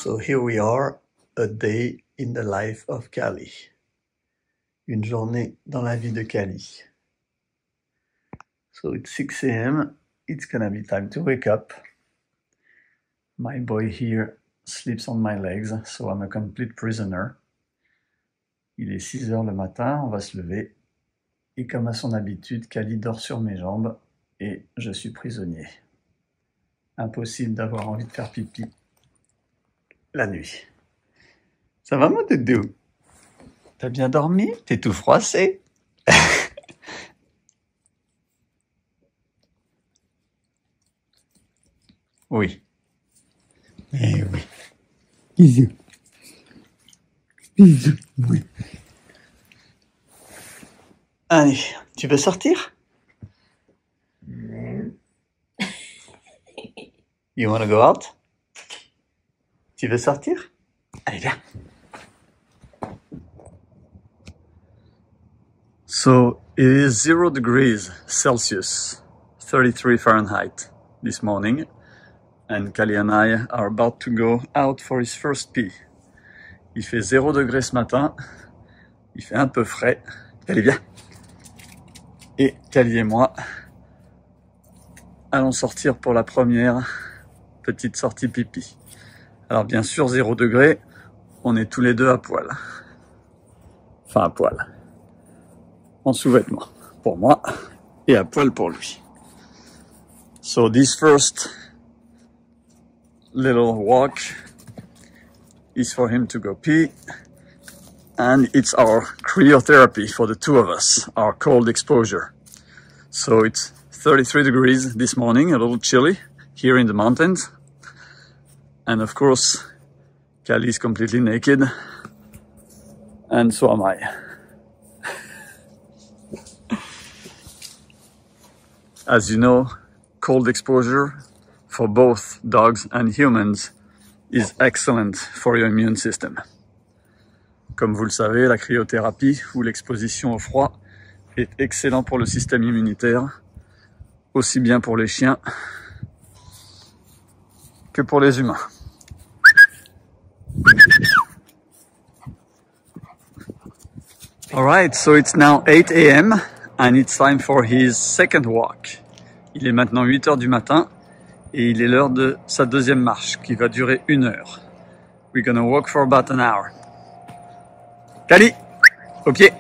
So here we are, a day in the life of Kali. Une journée dans la vie de Kali. So it's 6 a.m. It's gonna be time to wake up. My boy here sleeps on my legs, so I'm a complete prisoner. Il est 6 heures le matin, on va se lever. Et comme à son habitude, Kali dort sur mes jambes et je suis prisonnier. Impossible d'avoir envie de faire pipi la nuit. Ça va, mon doudou? T'as bien dormi? T'es tout froissé? Oui. Eh oui. Bisous. Bisous. Oui. Allez, tu veux sortir? You wanna go out? Tu veux sortir? Allez, viens. So it is 0 degrees Celsius, 33 Fahrenheit this morning, and Kali and I are about to go out for his first pee. Il fait 0 degrés ce matin, il fait un peu frais. Kali, viens. Et Kali et moi allons sortir pour la première petite sortie pipi. Alors bien sûr, 0 degrés, on est tous les deux à poil. Enfin à poil. En sous-vêtements pour moi et à poil pour lui. So this first little walk is for him to go pee, and it's our cryotherapy for the two of us, our cold exposure. So it's 33 degrees this morning, a little chilly here in the mountains, and of course Kali is completely naked, and so am I. As you know, cold exposure for both dogs and humans is excellent for your immune system. Comme vous le savez, la cryothérapie ou l'exposition au froid est excellent pour le système immunitaire, aussi bien pour les chiens que pour les humains. Alright, so it's now 8 a.m. and it's time for his second walk. Il est maintenant 8 heures du matin et il est l'heure de sa deuxième marche qui va durer 1 heure. We're gonna walk for about an hour. Kali, au pied.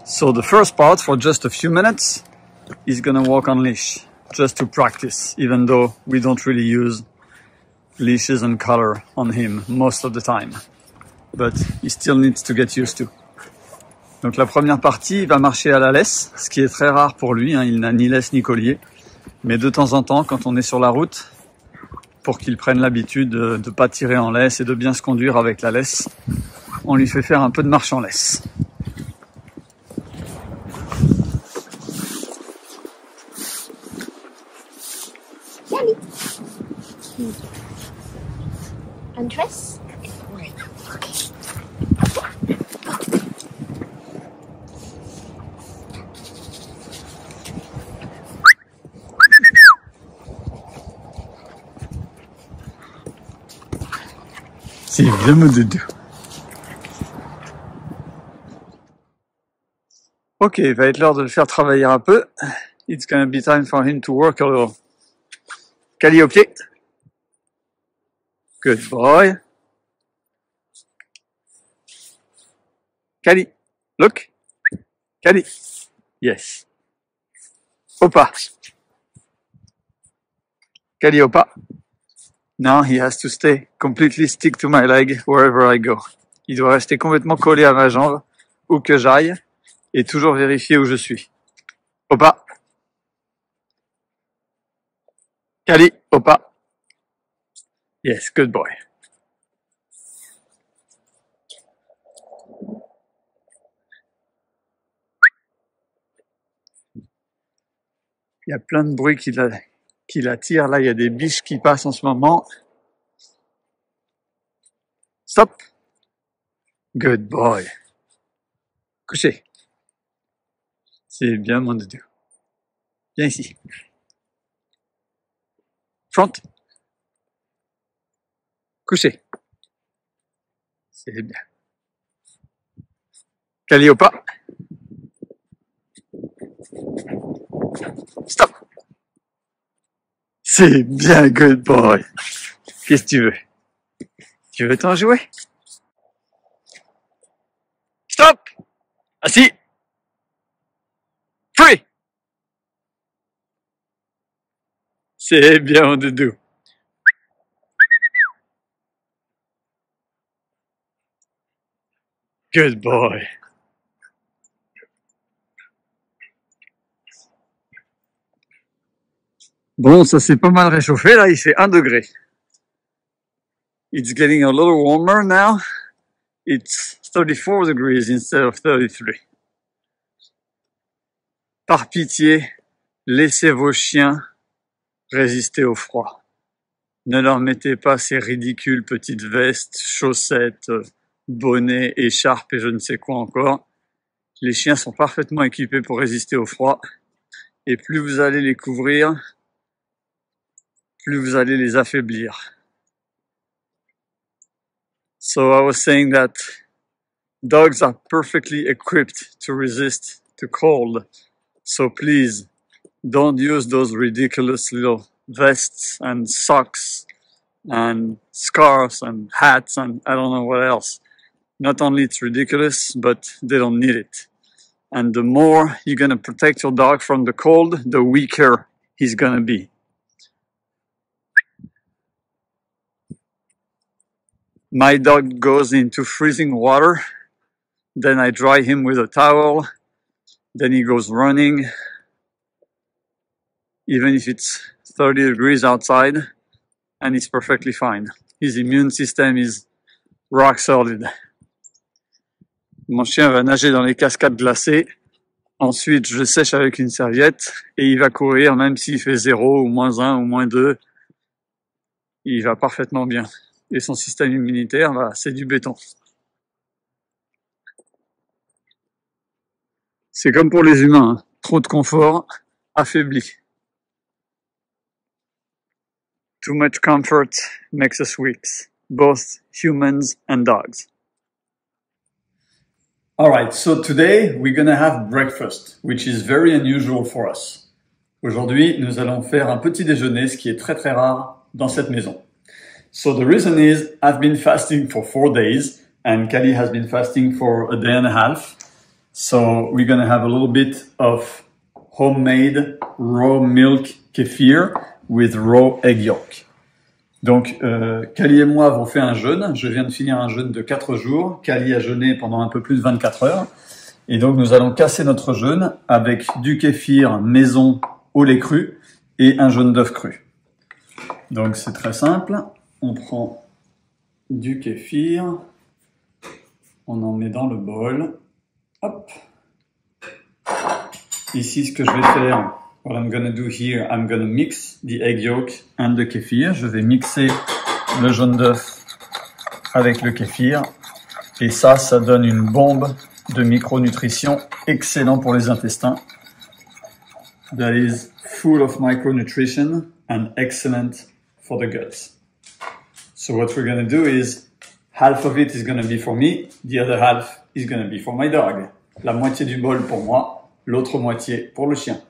So the first part, for just a few minutes, is gonna walk on leash, just to practice, even though we don't really use leashes and collar on him most of the time. But he still needs to get used to. Donc la première partie, il va marcher à la laisse, ce qui est très rare pour lui, hein, il n'a ni laisse ni collier. Mais de temps en temps, quand on est sur la route, pour qu'il prenne l'habitude de ne pas tirer en laisse et de bien se conduire avec la laisse, on lui fait faire un peu de marche en laisse. Kali. Undress. Oui. Okay. C'est bien mon doudou. Ok, il va être l'heure de le faire travailler un peu. It's gonna be time for him to work a little. Kali au pied. Good boy. Kali, look. Kali. Yes. Opa. Kali, opa. Now he has to stay completely stick to my leg wherever I go. Il doit rester complètement collé à ma jambe où que j'aille et toujours vérifier où je suis. Opa. Kali, opa. Yes, good boy. Il y a plein de bruit qui l'attire. Là, il y a des biches qui passent en ce moment. Stop. Good boy. Couché. C'est bien, mon doudou. Viens ici. Front. Couché. C'est bien. Calliope. Stop. C'est bien, good boy. Qu'est-ce que tu veux? Tu veux t'en jouer? Stop. Assis. Free. C'est bien, mon doudou. Good boy. Bon, ça s'est pas mal réchauffé, là, il fait 1 degré. It's getting a little warmer now. It's 34 degrees instead of 33. Par pitié, laissez vos chiens résister au froid. Ne leur mettez pas ces ridicules petites vestes, chaussettes, bonnets, écharpes et je ne sais quoi encore. Les chiens sont parfaitement équipés pour résister au froid. Et plus vous allez les couvrir, plus vous allez les affaiblir. So I was saying that dogs are perfectly equipped to resist the cold. So please, don't use those ridiculous little vests and socks and scarves and hats and I don't know what else. Not only it's ridiculous, but they don't need it. And the more you're going to protect your dog from the cold, the weaker he's going to be. My dog goes into freezing water, then I dry him with a towel, then he goes running, even if it's 30 degrees outside, and he's perfectly fine. His immune system is rock solid. Mon chien va nager dans les cascades glacées, ensuite je le sèche avec une serviette, et il va courir même s'il fait 0 ou -1 ou -2, il va parfaitement bien. Et son système immunitaire, bah, c'est du béton. C'est comme pour les humains, hein. Trop de confort, affaibli. Too much comfort makes us weak, both humans and dogs. Alright, so today we're gonna have breakfast, which is very unusual for us. Aujourd'hui, nous allons faire un petit déjeuner, ce qui est très très rare dans cette maison. So the reason is I've been fasting for 4 days and Callie has been fasting for a day and a half. So we're going to have a little bit of homemade raw milk kefir with raw egg yolk. Donc Callie et moi avons fait un jeûne. Je viens de finir un jeûne de 4 jours. Callie a jeûné pendant un peu plus de 24 heures. Et donc nous allons casser notre jeûne avec du kéfir maison au lait cru et un jaune d'œuf cru. Donc c'est très simple. On prend du kéfir, on en met dans le bol, hop. Ici, ce que je vais faire, what I'm gonna do here, I'm gonna mix the egg yolk and the kéfir. Je vais mixer le jaune d'œuf avec le kéfir. Et ça donne une bombe de micronutrition excellent pour les intestins. That is full of micronutrition and excellent for the guts. So what we're going to do is, half of it is going to be for me, the other half is going to be for my dog. La moitié du bol pour moi, l'autre moitié pour le chien.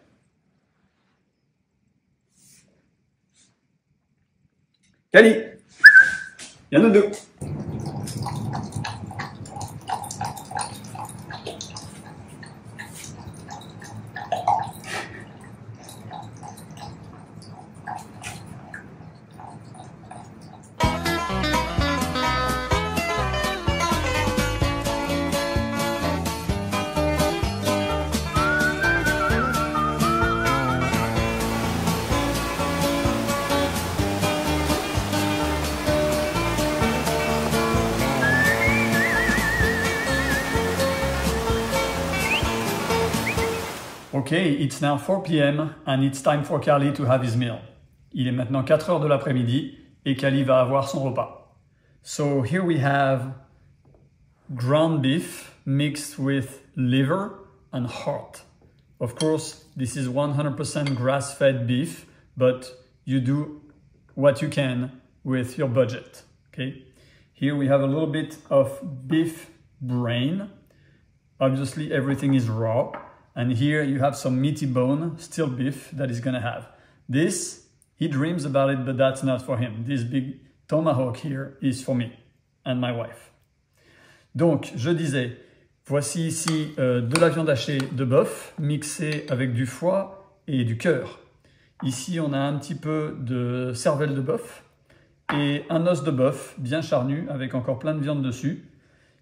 Callie, viens nous deux. Okay, it's now 4 p.m. and it's time for Callie to have his meal. Il est maintenant 4 heures de l'après-midi et Callie va avoir son repas. So here we have ground beef mixed with liver and heart. Of course, this is 100% grass-fed beef, but you do what you can with your budget. Okay? okay? Here we have a little bit of beef brain. Obviously, everything is raw. And here you have some meaty bone, still beef, that he's gonna have. This, he dreams about it, but that's not for him. This big tomahawk here is for me and my wife. Donc, je disais, voici ici de la viande hachée de bœuf mixée avec du foie et du cœur. Ici, on a un petit peu de cervelle de bœuf et un os de bœuf bien charnu avec encore plein de viande dessus.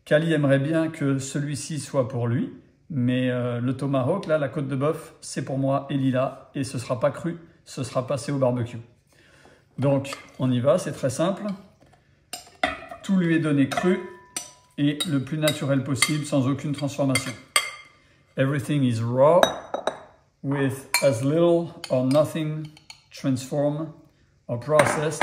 Kali aimerait bien que celui-ci soit pour lui, mais le tomahawk, là, la côte de bœuf, c'est pour moi et Lila, et ce ne sera pas cru, ce sera passé au barbecue. Donc, on y va, c'est très simple. Tout lui est donné cru et le plus naturel possible, sans aucune transformation. Everything is raw, with as little or nothing transformed or processed.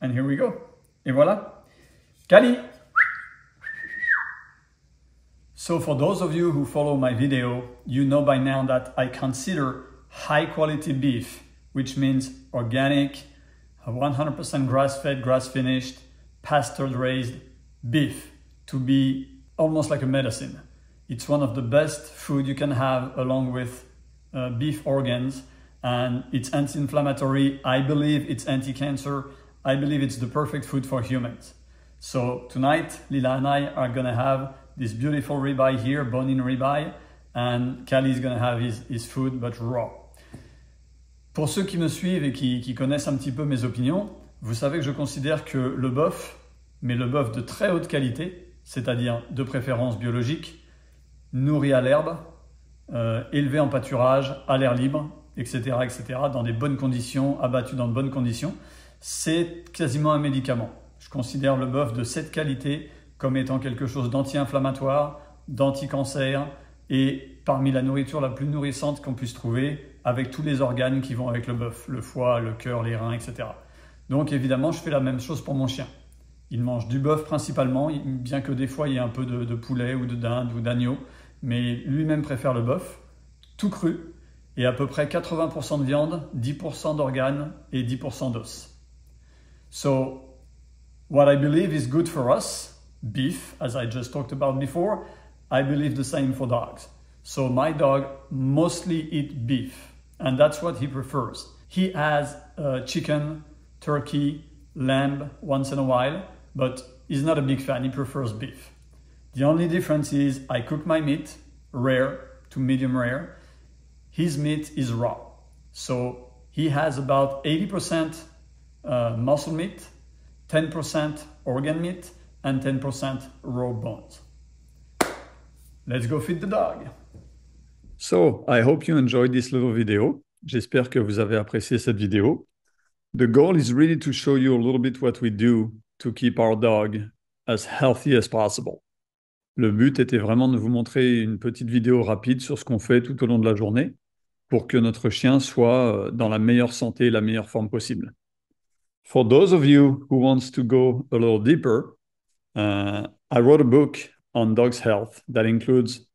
And here we go. Et voilà. Kali! So for those of you who follow my video, you know by now that I consider high quality beef, which means organic, 100% grass-fed, grass-finished, pasture-raised beef, to be almost like a medicine. It's one of the best food you can have along with beef organs, and it's anti-inflammatory. I believe it's anti-cancer. I believe it's the perfect food for humans. So tonight, Lila and I are gonna have this beautiful ribeye here, bone-in ribeye, and Kali is gonna have his food, but raw. Pour ceux qui me suivent et qui connaissent un petit peu mes opinions, vous savez que je considère que le bœuf, mais le bœuf de très haute qualité, c'est-à-dire de préférence biologique, nourri à l'herbe, élevé en pâturage, à l'air libre, etc., etc., dans des bonnes conditions, abattu dans de bonnes conditions, c'est quasiment un médicament. Je considère le bœuf de cette qualité comme étant quelque chose d'anti-inflammatoire, d'anti-cancer et parmi la nourriture la plus nourrissante qu'on puisse trouver avec tous les organes qui vont avec le bœuf, le foie, le cœur, les reins, etc. Donc évidemment, je fais la même chose pour mon chien. Il mange du bœuf principalement, bien que des fois il y ait un peu de poulet ou de dinde ou d'agneau, mais lui-même préfère le bœuf, tout cru, et à peu près 80% de viande, 10% d'organes et 10% d'os. So, what I believe is good for us, beef, as I just talked about before, I believe the same for dogs. So my dog mostly eats beef, and that's what he prefers. He has chicken, turkey, lamb once in a while, but he's not a big fan, he prefers beef. The only difference is I cook my meat, rare to medium rare. His meat is raw. So he has about 80% muscle meat, 10% organ meat, and 10% raw bones. Let's go feed the dog. So, I hope you enjoyed this little video. J'espère que vous avez apprécié cette vidéo. The goal is really to show you a little bit what we do to keep our dog as healthy as possible. Le but était vraiment de vous montrer une petite vidéo rapide sur ce qu'on fait tout au long de la journée pour que notre chien soit dans la meilleure santé et la meilleure forme possible. For those of you who wants to go a little deeper, I wrote a book on dogs' health that includes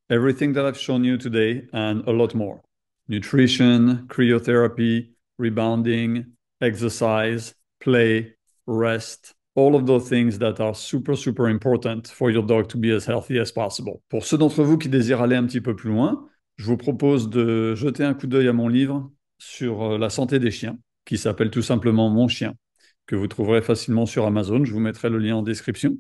everything that I've shown you today and a lot more. Nutrition, cryotherapy, rebounding, exercise, play, rest, all of those things that are super, super important for your dog to be as healthy as possible. Pour ceux d'entre vous qui désirent aller un petit peu plus loin, je vous propose de jeter un coup d'œil à mon livre sur la santé des chiens, qui s'appelle tout simplement Mon chien, que vous trouverez facilement sur Amazon. Je vous mettrai le lien en description,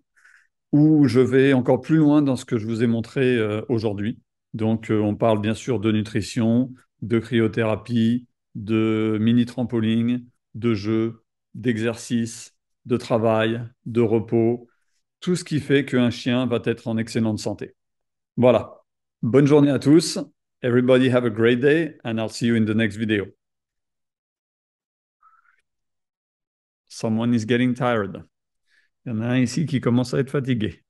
où je vais encore plus loin dans ce que je vous ai montré aujourd'hui. Donc, on parle bien sûr de nutrition, de cryothérapie, de mini-trampoline, de jeux, d'exercice, de travail, de repos, tout ce qui fait qu'un chien va être en excellente santé. Voilà. Bonne journée à tous. Everybody have a great day, and I'll see you in the next video. Someone is getting tired. Il y en a un ici qui commence à être fatigué.